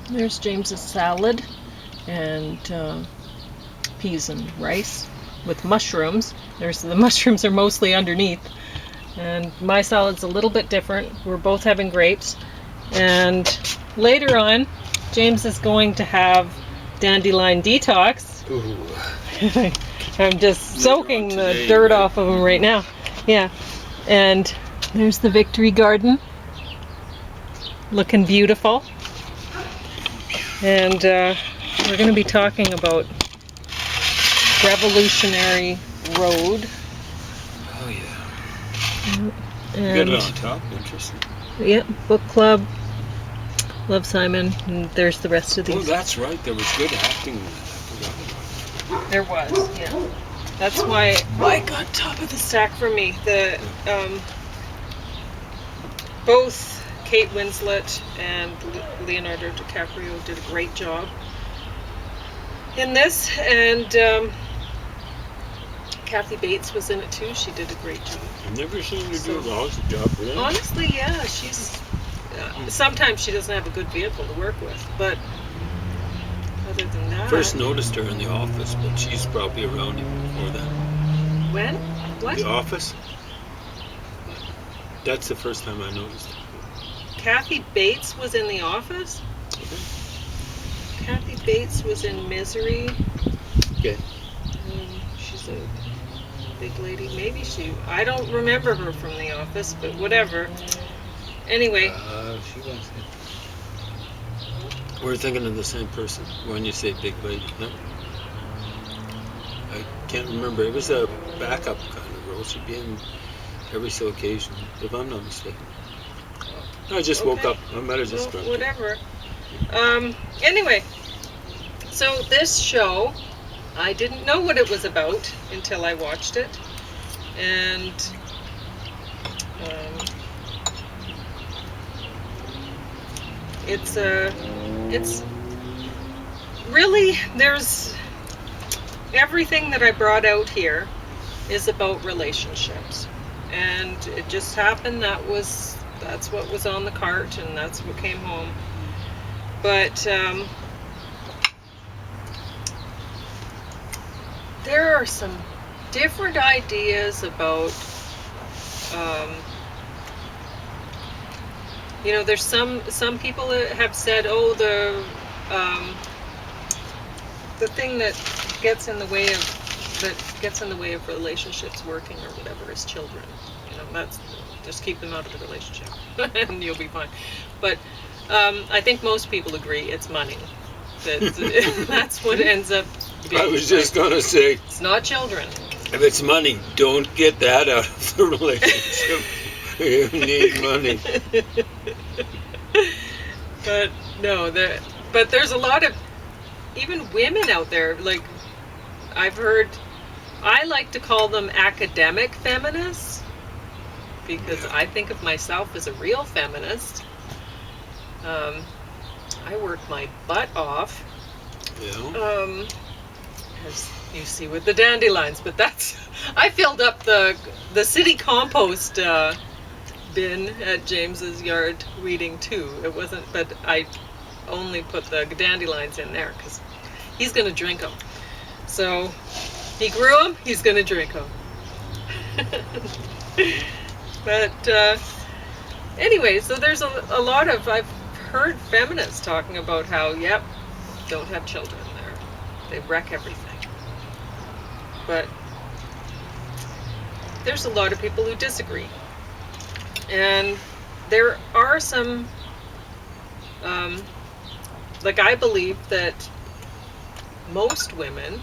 There's James's salad and peas and rice with mushrooms. The mushrooms are mostly underneath. And my salad's a little bit different. We're both having grapes. And later on, James is going to have dandelion detox. Ooh. I'm just soaking the dirt off of him right now. Yeah. And there's the Victory Garden. Looking beautiful. And we're going to be talking about Revolutionary Road. Oh, yeah. And, you got it on top. Interesting. Yep, book club. Love Simon. And there's the rest of these. Oh, that's right. There was good acting in that. There was, yeah. That's why I got top of the stack for me. Both Kate Winslet and Leonardo DiCaprio did a great job in this, and Kathy Bates was in it too. She did a great job. I've never seen her do a lousy job, really. Honestly, yeah, she's. Sometimes she doesn't have a good vehicle to work with, but other than that. First noticed her in The Office, but she's probably around even before that. When? What? The Office. That's the first time I noticed her. Kathy Bates was in The Office? Okay. Kathy Bates was in Misery. Okay. She's a big lady. Maybe I don't remember her from The Office, but whatever. Anyway. She was it. We're thinking of the same person when you say big lady. No? I can't remember. It was a backup kind of role. She'd be in every so occasion, if I'm not mistaken. I just woke up. I might have just drunk. Whatever. Anyway, so this show, I didn't know what it was about until I watched it, and it's really, there's everything that I brought out here is about relationships, and it just happened that's what was on the cart, and that's what came home. But there are some different ideas about there's some people that have said, oh, the thing that gets in the way of relationships working or whatever is children. That's just keep them out of the relationship and you'll be fine. But I think most people agree it's money. That's what ends up being. I was just going to say, it's not children. If it's money, don't get that out of the relationship. You need money. But no, but there's a lot of even women out there, like I've heard, I like to call them academic feminists, because I think of myself as a real feminist. I work my butt off. Yeah. As you see with the dandelions, but I filled up the city compost bin at James's yard weeding too. It wasn't, but I only put the dandelions in there because he's going to drink them. So he grew them, he's going to drink them. But anyway, so there's a lot of, I've heard feminists talking about how, don't have children there. They wreck everything. But there's a lot of people who disagree. And there are some, I believe that most women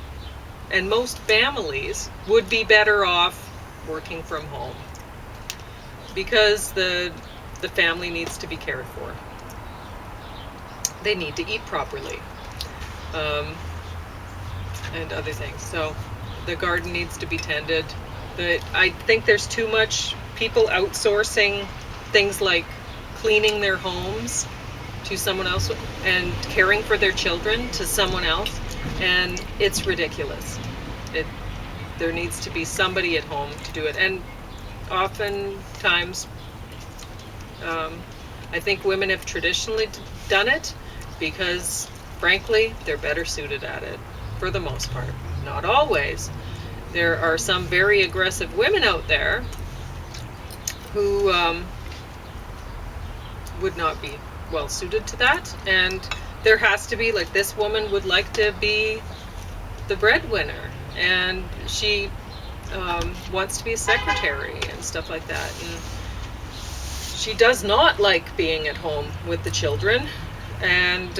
and most families would be better off working from home, because the family needs to be cared for. They need to eat properly, and other things. So the garden needs to be tended. I think there's too much people outsourcing things like cleaning their homes to someone else and caring for their children to someone else, and it's ridiculous. There needs to be somebody at home to do it, and oftentimes I think women have traditionally done it, because, frankly, they're better suited at it for the most part. Not always. There are some very aggressive women out there who would not be well suited to that, and there has to be, like, this woman would like to be the breadwinner, and she wants to be a secretary and stuff like that, and she does not like being at home with the children, and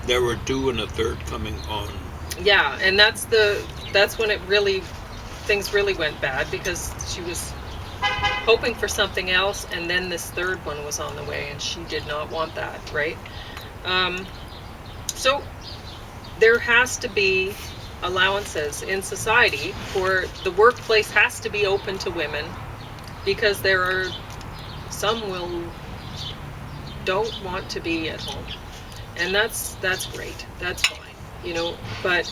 There were 2 and a third coming on. yeah, and that's when things really went bad, because she was hoping for something else, and then this third one was on the way, and she did not want that, right? So there has to be allowances in society, for the workplace has to be open to women, because there are some don't want to be at home, and that's great, that's fine, but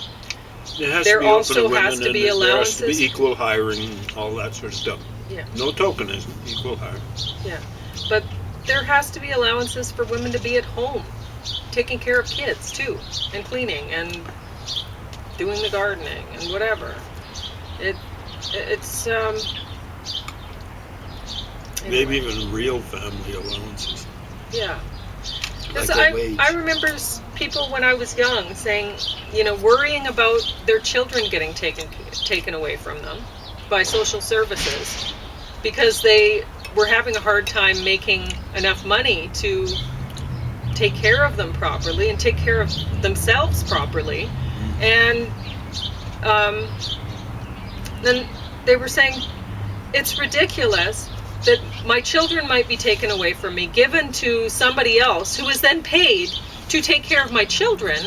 It has there to be open also to women, has to be and there has to allowances. be equal hiring, all that sort of stuff. Yeah. No tokenism, equal hiring. Yeah, but there has to be allowances for women to be at home, taking care of kids too, and cleaning and doing the gardening and whatever. It's Maybe anyway. even real family allowances. Yeah. Like Because a wage. I remember people when I was young saying, worrying about their children getting taken away from them by social services, because they were having a hard time making enough money to take care of them properly and take care of themselves properly. And then they were saying, it's ridiculous that my children might be taken away from me, given to somebody else who is then paid to take care of my children.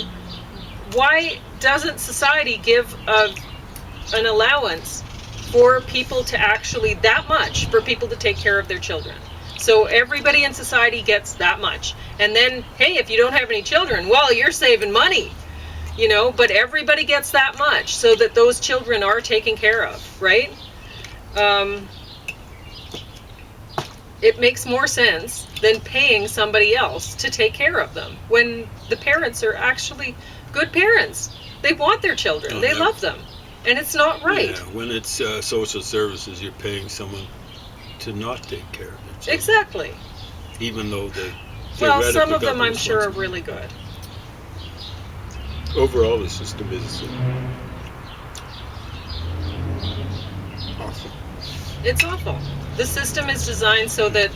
Why doesn't society give an allowance for people to actually, that much for people to take care of their children? So everybody in society gets that much. And then, hey, if you don't have any children, well, you're saving money, but everybody gets that much so that those children are taken care of, right? It makes more sense than paying somebody else to take care of them, when the parents are actually good parents. They want their children. They love them. And it's not right. Yeah, when it's social services, you're paying someone to not take care of their children. Exactly. Even though they Well, some of got them the I'm sure are responsibility. really good. Overall, the system is awful. It's awful. The system is designed so that,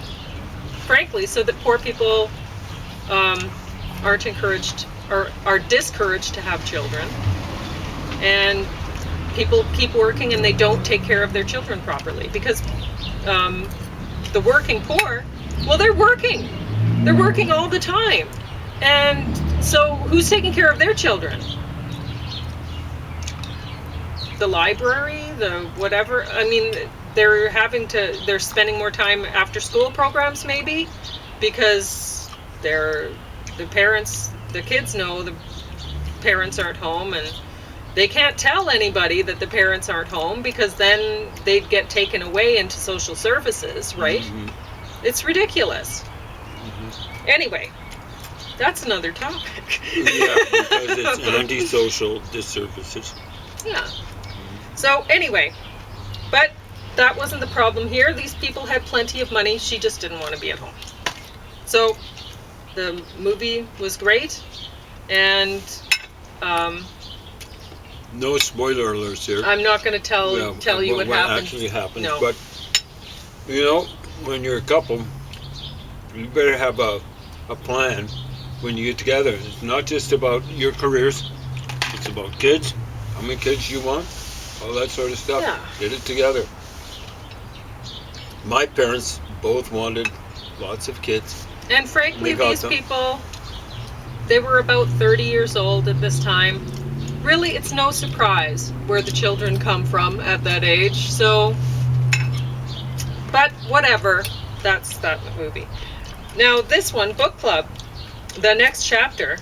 frankly, so that poor people aren't encouraged, or are discouraged to have children, and people keep working and they don't take care of their children properly, because the working poor, well, they're working all the time, and so who's taking care of their children? The library, the whatever. I mean, they're spending more time after school programs, maybe, because the kids know the parents aren't home, and they can't tell anybody that the parents aren't home, because then they'd get taken away into social services, right? Mm-hmm. It's ridiculous. Mm-hmm. Anyway, that's another topic. Yeah, because it's antisocial disservices. Yeah. So anyway, but that wasn't the problem here. These people had plenty of money. She just didn't want to be at home. So the movie was great, and No spoiler alerts here. I'm not going to tell you what happened. actually happens. No. But when you're a couple, you better have a plan when you get together. It's not just about your careers. It's about kids, how many kids you want, all that sort of stuff. Yeah. Get it together. My parents both wanted lots of kids. And frankly, They got these them. people, they were about 30 years old at this time. Really, it's no surprise where the children come from at that age. So, but whatever, that's that movie. Now this one, Book Club, the next chapter,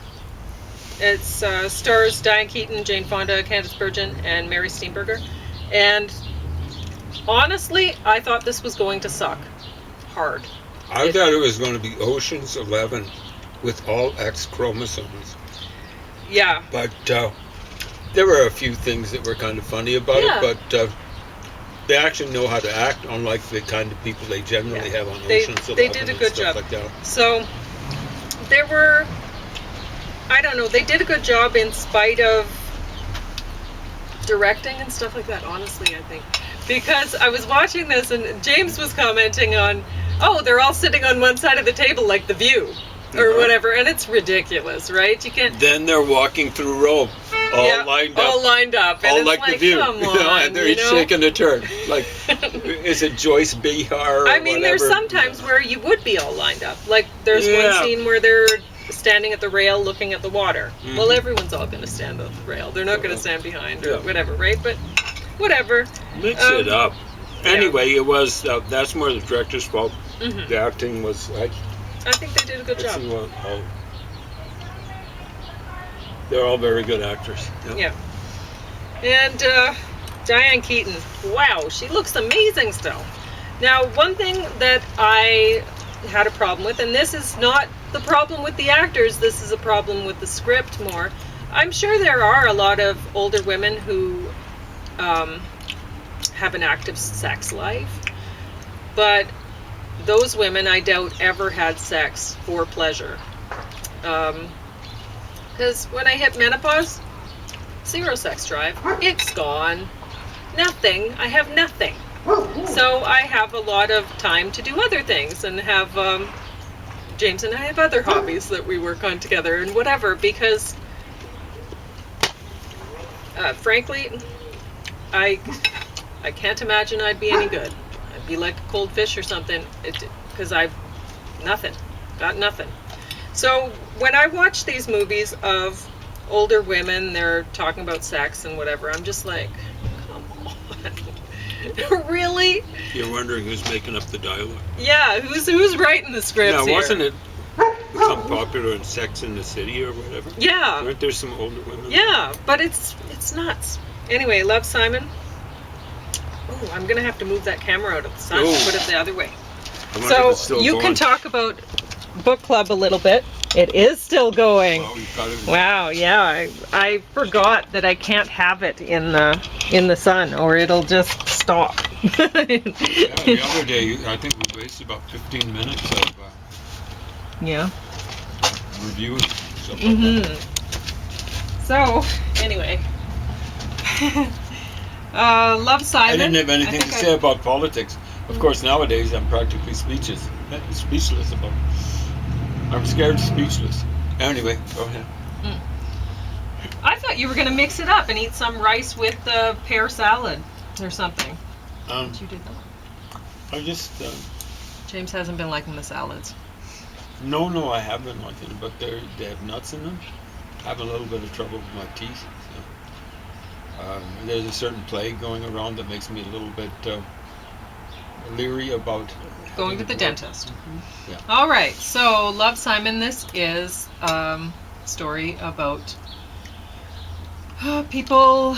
it stars Diane Keaton, Jane Fonda, Candice Bergen, and Mary Steenburgen. And honestly, I thought this was going to suck hard. I thought it was going to be Ocean's 11 with all X chromosomes. Yeah. But there were a few things that were kind of funny about Yeah. it, but they actually know how to act, unlike the kind of people they generally have on Ocean's 11 they did a and good stuff job. like that. So there were, I don't know, they did a good job in spite of directing and stuff like that, honestly, I think. Because I was watching this and James was commenting on, oh, they're all sitting on one side of the table like The View or whatever, and it's ridiculous, right? You can't. Then they're walking through Rome, all lined up. All lined up. And All it's like The View. Come on, and they're each shaking a turn. Like, is it Joyce Behar or I mean, whatever? there's sometimes where you would be all lined up. Like, there's one scene where they're standing at the rail looking at the water. Mm-hmm. Well, everyone's all going to stand at the rail. They're not going to stand behind or whatever, right? But whatever. Mix it up. Anyway, it was, that's more the director's fault. Mm-hmm. The acting was, I think they did a good job. They're all very good actors. Yeah. And Diane Keaton, wow, she looks amazing still. Now, one thing that I had a problem with, and this is not the problem with the actors, this is a problem with the script more. I'm sure there are a lot of older women who have an active sex life, but those women, I doubt, ever had sex for pleasure. Because when I hit menopause, 0 sex drive. It's gone. Nothing. I have nothing. So I have a lot of time to do other things and have, James and I have other hobbies that we work on together and whatever, because frankly, I can't imagine I'd be any good. I'd be like a cold fish or something, because I've got nothing. So when I watch these movies of older women, they're talking about sex and whatever, I'm just like, come on. Really? You're wondering who's making up the dialogue. Yeah, who's writing the scripts here? Wasn't it become popular in Sex in the City or whatever? Yeah. Aren't there some older women? Yeah, but it's nuts. Anyway, Love, Simon. Oh, I'm gonna have to move that camera out of the sun and put it the other way. So you can talk about book club a little bit. It is still going. Wow, yeah. I forgot that I can't have it in the sun or it'll just stop. The other day, I think we wasted about 15 minutes of reviewing stuff like that. So, anyway. Love, Simon. I didn't have anything to say about politics. Of course, nowadays I'm practically speechless about it. I'm scared speechless. Anyway, go ahead. I thought you were going to mix it up and eat some rice with the pear salad or something. But you did that. I just... James hasn't been liking the salads. No, I have been liking them, but they have nuts in them. I have a little bit of trouble with my teeth. So. There's a certain plague going around that makes me a little bit leery about going to the dentist. Mm-hmm. Yeah. All right. So, Love, Simon. This is a story about people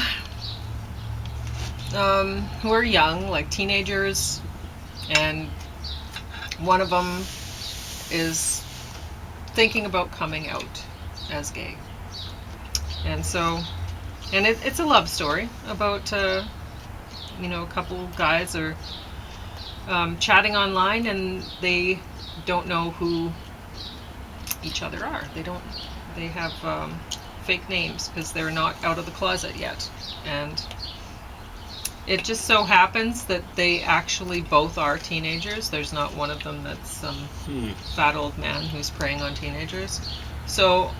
who are young, like teenagers, and one of them is thinking about coming out as gay. And so, and it's a love story about a couple guys are chatting online and they don't know who each other are. They have fake names because they're not out of the closet yet. And it just so happens that they actually both are teenagers. There's not one of them that's some fat old man who's preying on teenagers. So,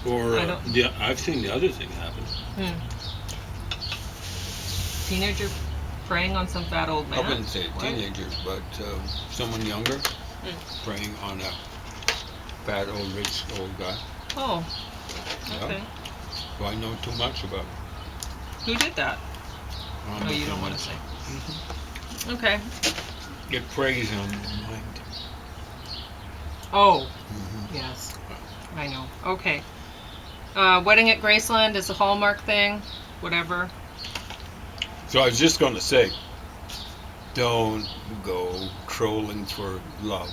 I've seen the other thing happen. Teenager preying on some fat old man? I wouldn't say teenager, but someone younger preying on a fat old rich old guy. Oh, okay. Do I know too much about it? Who did that? Oh, you don't want to say. Okay. It preys on the mind. Oh, yes. I know. Okay. Wedding at Graceland is a Hallmark thing. Whatever. So I was just going to say, don't go trolling for love.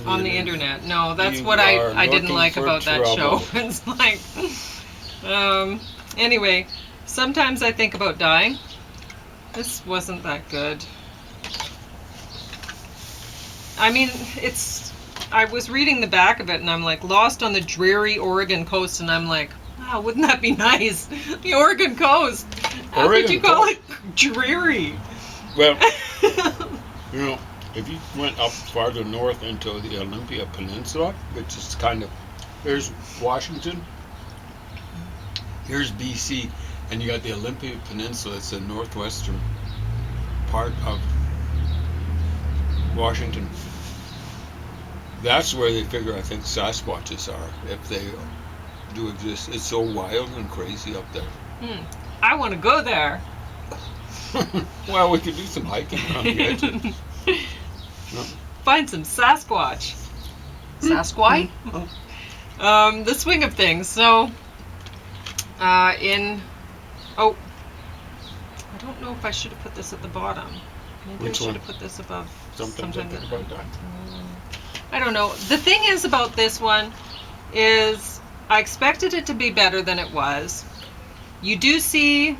on the internet. No, that's You what are I didn't looking like for about that show. trouble. It's like, anyway, sometimes I think about dying. This wasn't that good. I mean, I was reading the back of it and I'm like, lost on the dreary Oregon coast, and I'm like, wow, wouldn't that be nice? The Oregon coast. How could you call it dreary? Well, you know, if you went up farther north into the Olympia Peninsula, which is kind of, here's Washington, here's BC, and you got the Olympia Peninsula. It's the northwestern part of Washington. That's where they figure, I think, Sasquatches are, if they do exist. It's so wild and crazy up there. I want to go there. Well, we could do some hiking around the edges. Find some Sasquatch. Sasquatch? The swing of things. So, I don't know if I should have put this at the bottom. Maybe Which I should one? have put this above. Sometimes I think about that. I don't know. The thing is about this one is I expected it to be better than it was. You do see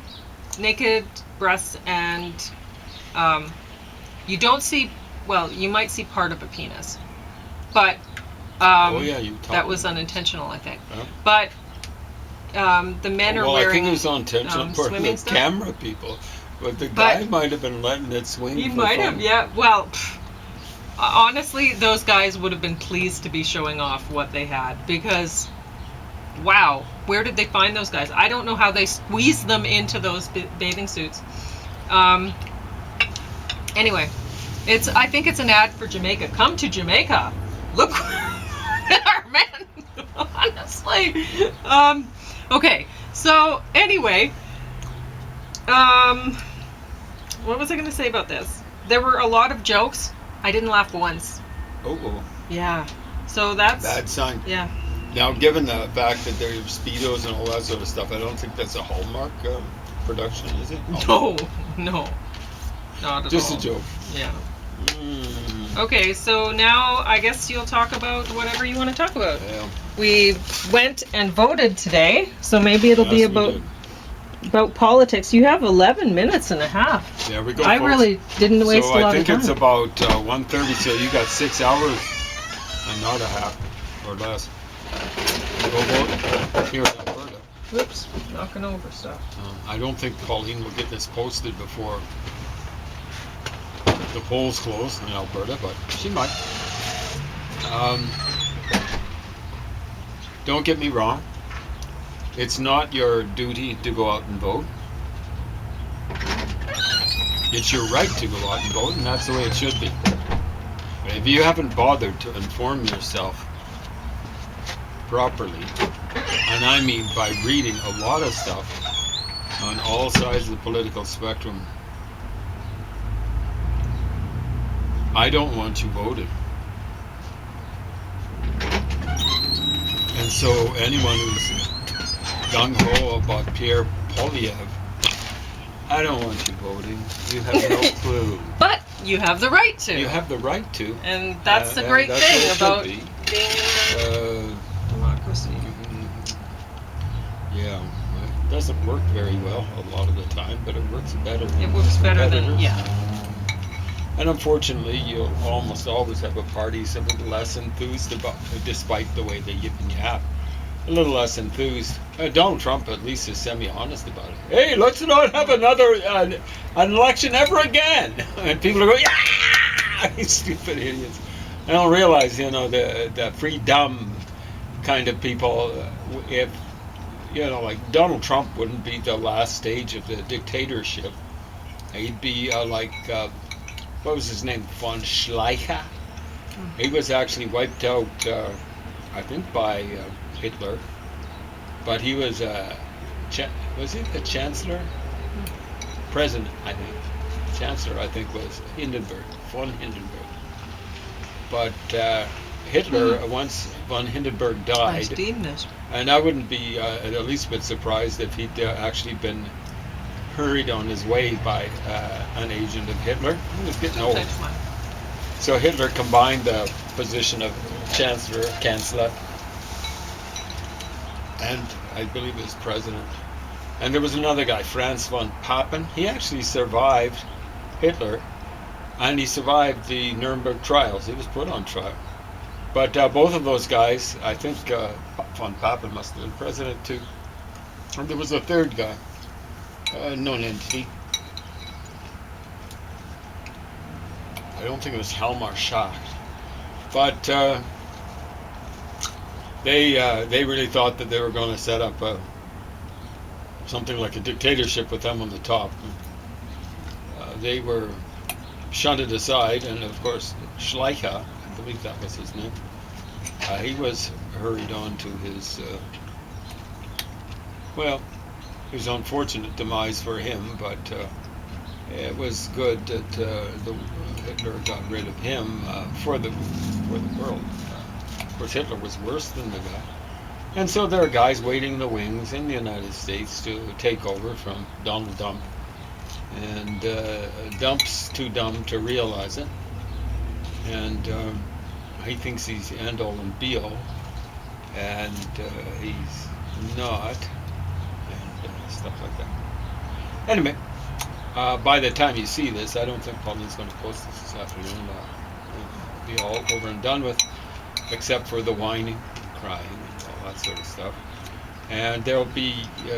naked breasts, and you don't see, well, you might see part of a penis, but Oh yeah, you that was unintentional, I think. Huh? But the men are Well, I wearing think it was unintentional for swimming the stuff. camera people, but the guy might have been letting it swing. He for might fun. have, yeah. Well, honestly, those guys would have been pleased to be showing off what they had, because, wow, where did they find those guys? I don't know how they squeezed them into those bathing suits. Anyway, I think it's an ad for Jamaica. Come to Jamaica. Look at our men. Honestly. Okay. So anyway, what was I going to say about this? There were a lot of jokes. I didn't laugh once. Oh, Yeah. So that's bad sign. Yeah. Now, given the fact that there's speedos and all that sort of stuff, I don't think that's a Hallmark production, is it? No, not at all. Just a joke. Yeah. Okay, so now I guess you'll talk about whatever you want to talk about. Yeah. We went and voted today, so maybe it'll be Yes, we about politics. You have 11 minutes and a half. There we go. I folks. really didn't waste So a lot I of think time. it's about 1:30. So you got 6 hours and not a half or less. Go vote here in Alberta. Whoops, knocking over stuff. I don't think Pauline will get this posted before the polls close in Alberta, but she might. Don't get me wrong. It's not your duty to go out and vote. It's your right to go out and vote, and that's the way it should be. But if you haven't bothered to inform yourself properly, and I mean by reading a lot of stuff on all sides of the political spectrum, I don't want you voted. And so anyone who's gung-ho about Pierre Polyev, I don't want you voting. You have no clue. But you have the right to. You have the right to. And that's the and great that's thing what it about should be. being in a democracy. Yeah, it doesn't work very well a lot of the time, but it works better. It works better than, competitors. yeah. And unfortunately, you'll almost always have a party a little less enthused about, despite the way they yip and yap, a little less enthused. Donald Trump at least is semi-honest about it. Hey, let's not have another an election ever again. And people are going, yeah, you stupid idiots. I don't realize, the free dumb kind of people. If like Donald Trump wouldn't be the last stage of the dictatorship. He'd be like. What was his name? Von Schleicher. He was actually wiped out, I think, by Hitler. But he was was he the chancellor? President, I think. Chancellor, I think, was Hindenburg, von Hindenburg. But Hitler, once von Hindenburg died, and I wouldn't be the least bit surprised if he'd actually been hurried on his way by an agent of Hitler. He was getting old. So Hitler combined the position of chancellor, chancellor, and I believe he was president. And there was another guy, Franz von Papen. He actually survived Hitler, and he survived the Nuremberg trials. He was put on trial. But both of those guys, I think von Papen must have been president too. And there was a third guy, known entity. I don't think it was Hjalmar Schacht. But they really thought that they were going to set up something like a dictatorship with them on the top. They were shunted aside, and of course Schleicher, I believe that was his name, he was hurried on to his, his unfortunate demise for him, but it was good that Hitler got rid of him for the world. Of course, Hitler was worse than the guy. And so there are guys waiting in the wings in the United States to take over from Donald Trump. And Dump's too dumb to realize it. And he thinks he's end all and be all. And he's not. And stuff like that. Anyway, by the time you see this, I don't think Pauline's going to post this afternoon. It'll be all over and done with, except for the whining and crying and all that sort of stuff. And there'll be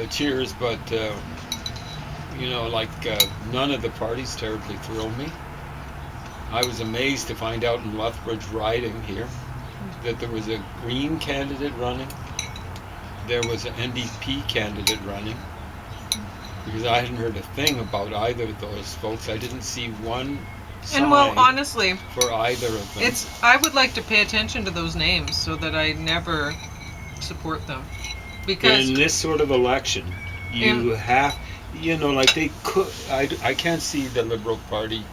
cheers, but none of the parties terribly thrilled me. I was amazed to find out in Lethbridge riding here that there was a Green candidate running. There was an NDP candidate running. Because I hadn't heard a thing about either of those folks. I didn't see one sign honestly, for either of them. I would like to pay attention to those names so that I never support them. Because in this sort of election, you have, they could. I can't see the Liberal Party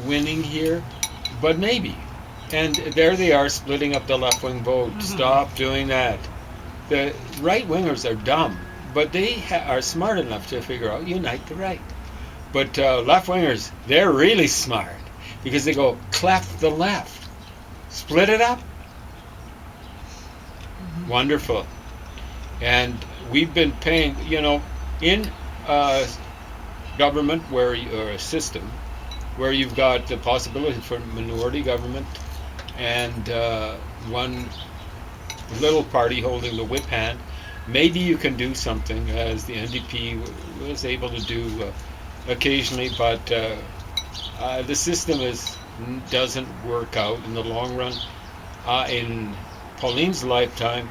winning here, but maybe. And there they are splitting up the left-wing vote. Mm-hmm. Stop doing that. The right-wingers are dumb. But they are smart enough to figure out, unite the right. But left-wingers, they're really smart. Because they go, cleft the left. Split it up. Mm-hmm. Wonderful. And we've been paying, in government or a system where you've got the possibility for minority government and one little party holding the whip hand, maybe you can do something, as the NDP was able to do occasionally, but the system doesn't work out in the long run. In Pauline's lifetime,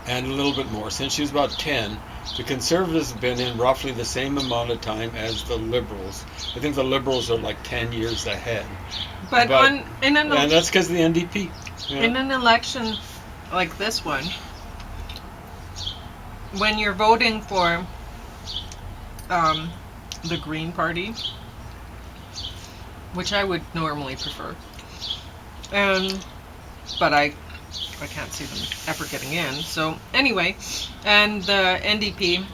and a little bit more, since she was about 10, the Conservatives have been in roughly the same amount of time as the Liberals. I think the Liberals are like 10 years ahead. And that's because of the NDP. In an election like this one, when you're voting for the Green Party, which I would normally prefer, but I can't see them ever getting in. So anyway, and the NDP,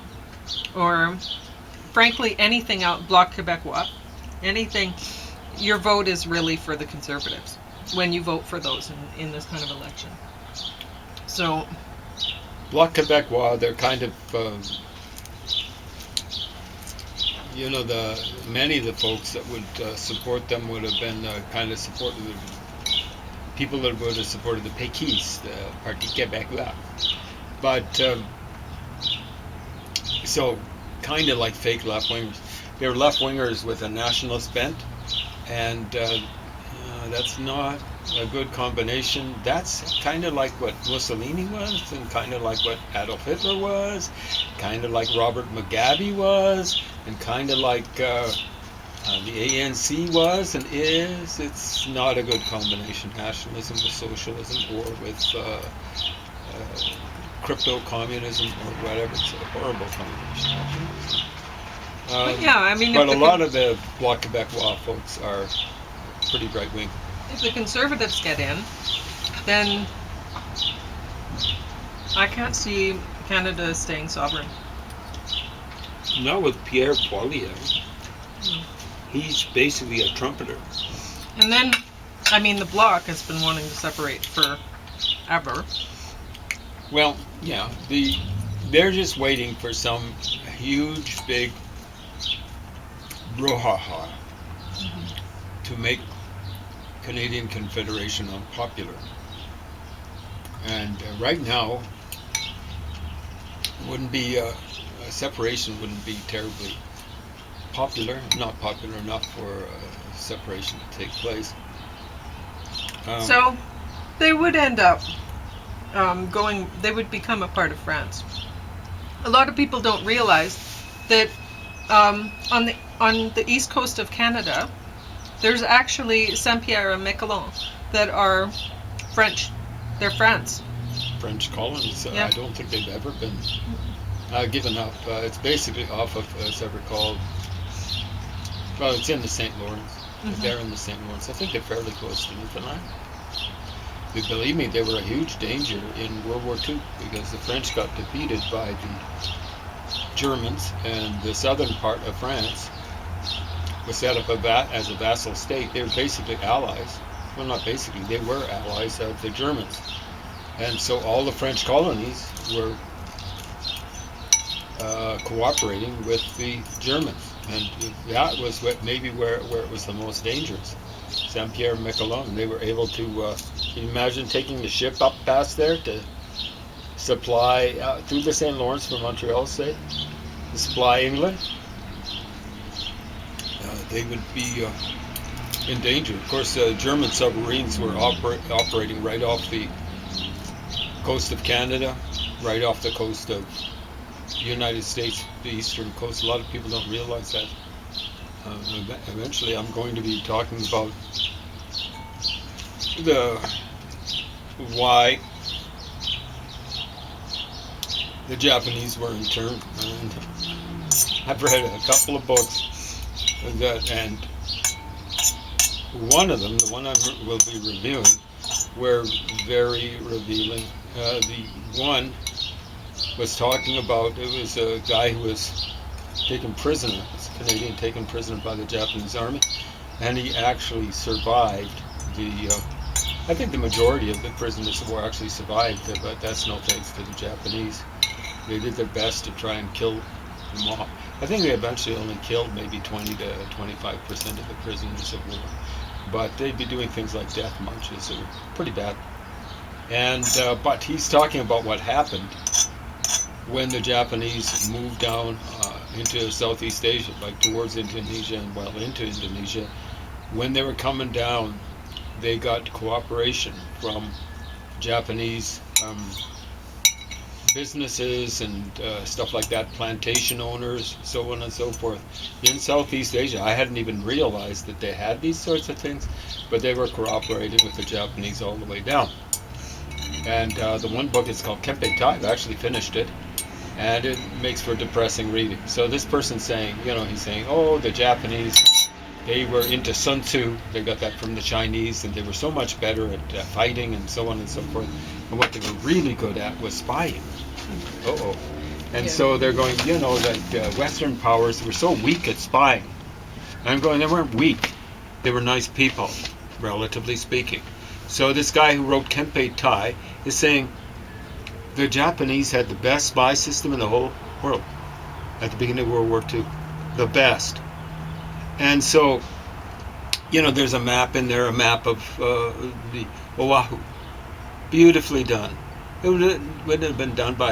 or frankly anything out, Bloc Québécois, anything, your vote is really for the Conservatives when you vote for those in this kind of election. So Bloc Québécois, they're kind of, many of the folks that would support them would have been kind of supportive of people that would have supported the Pecans, the Parti Québécois. But, so, kind of like fake left-wingers. They're left-wingers with a nationalist bent, and that's not a good combination. That's kind of like what Mussolini was, and kind of like what Adolf Hitler was, kind of like Robert Mugabe was, and kind of like the ANC was and is. It's not a good combination, nationalism with socialism or with crypto-communism or whatever. It's a horrible combination. But a lot of the Bloc Québécois folks are pretty right-wing. If the Conservatives get in, then I can't see Canada staying sovereign. Not with Pierre Poilievre. He's basically a trumpeter. And then I mean, the Bloc has been wanting to separate forever. Well, yeah, they're just waiting for some huge, big brouhaha to make Canadian Confederation unpopular. And right now, wouldn't be a separation wouldn't be terribly popular, not popular enough for separation to take place. So they would end up going. They would become a part of France. A lot of people don't realize that on the east coast of Canada, there's actually Saint-Pierre and Miquelon that are French. They're France. French colonies. Yeah. I don't think they've ever been given up. It's basically off of, as I recall, well, it's in the St. Lawrence. They're in the St. Lawrence. I think they're fairly close to Newfoundland. Believe me, they were a huge danger in World War II because the French got defeated by the Germans, and the southern part of France was set up as a vassal state. They were basically allies. Well, not basically, they were allies of the Germans. And so all the French colonies were cooperating with the Germans. And that was maybe where it was the most dangerous. Saint-Pierre and Miquelon, they were able to, can you imagine taking the ship up past there to supply, through the St. Lawrence from Montreal, say, to supply England? They would be in danger. Of course, German submarines were operating right off the coast of Canada, right off the coast of the United States, the eastern coast. A lot of people don't realize that. Eventually, I'm going to be talking about why the Japanese were interned. And I've read a couple of books and one of them, the one I will be reviewing, were very revealing. The one was talking about, it was a guy who was taken prisoner, a Canadian taken prisoner by the Japanese army, and he actually survived I think the majority of the prisoners of war actually survived, but that's no thanks to the Japanese. They did their best to try and kill them off. I think they eventually only killed maybe 20 to 25% of the prisoners of war. But they'd be doing things like death marches that were pretty bad. And but he's talking about what happened when the Japanese moved down into Southeast Asia, like towards Indonesia and well into Indonesia. When they were coming down, they got cooperation from Japanese businesses and stuff like that, plantation owners, so on and so forth, in Southeast Asia. I hadn't even realized that they had these sorts of things, but they were cooperating with the Japanese all the way down. And the one book is called Kempe Tai. I've actually finished it, and it makes for depressing reading. So this person's saying, he's saying, oh, the Japanese, they were into Sun Tzu. They got that from the Chinese, and they were so much better at fighting and so on and so forth. And what they were really good at was spying. And so they're going, that Western powers were so weak at spying. And I'm going, they weren't weak. They were nice people, relatively speaking. So this guy who wrote Kempe Tai is saying the Japanese had the best spy system in the whole world at the beginning of World War II. The best. And so, there's a map in there, a map of the Oahu. Beautifully done. It would have been done by